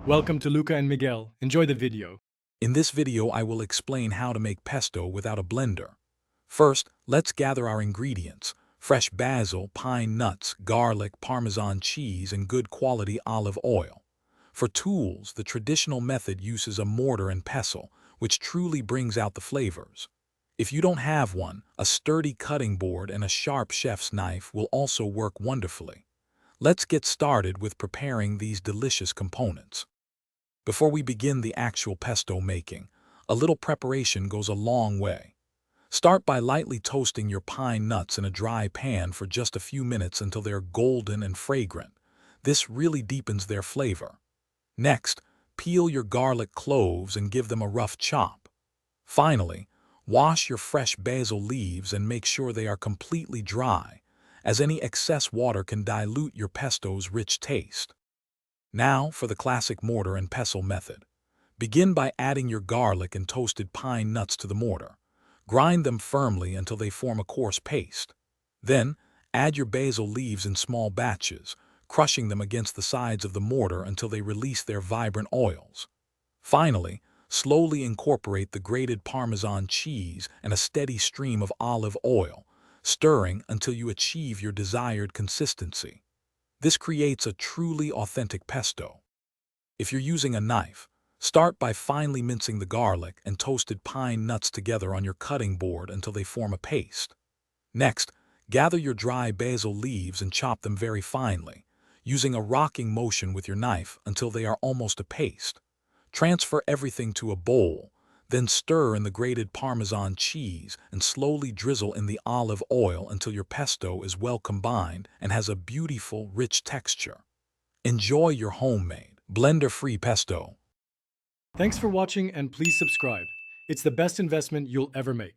Welcome to Luca and Miguel. Enjoy the video. In this video, I will explain how to make pesto without a blender. First, let's gather our ingredients: fresh basil, pine nuts, garlic, Parmesan cheese, and good quality olive oil. For tools, the traditional method uses a mortar and pestle, which truly brings out the flavors. If you don't have one, a sturdy cutting board and a sharp chef's knife will also work wonderfully. Let's get started with preparing these delicious components. Before we begin the actual pesto making, a little preparation goes a long way. Start by lightly toasting your pine nuts in a dry pan for just a few minutes until they're golden and fragrant. This really deepens their flavor. Next, peel your garlic cloves and give them a rough chop. Finally, wash your fresh basil leaves and make sure they are completely dry, as any excess water can dilute your pesto's rich taste. Now for the classic mortar and pestle method. Begin by adding your garlic and toasted pine nuts to the mortar. Grind them firmly until they form a coarse paste. Then, add your basil leaves in small batches, crushing them against the sides of the mortar until they release their vibrant oils. Finally, slowly incorporate the grated Parmesan cheese and a steady stream of olive oil, stirring until you achieve your desired consistency. This creates a truly authentic pesto. If you're using a knife, start by finely mincing the garlic and toasted pine nuts together on your cutting board until they form a paste. Next, gather your dry basil leaves and chop them very finely, using a rocking motion with your knife until they are almost a paste. Transfer everything to a bowl, then stir in the grated Parmesan cheese and slowly drizzle in the olive oil until your pesto is well combined and has a beautiful, rich texture. Enjoy your homemade, blender-free pesto. Thanks for watching and please subscribe. It's the best investment you'll ever make.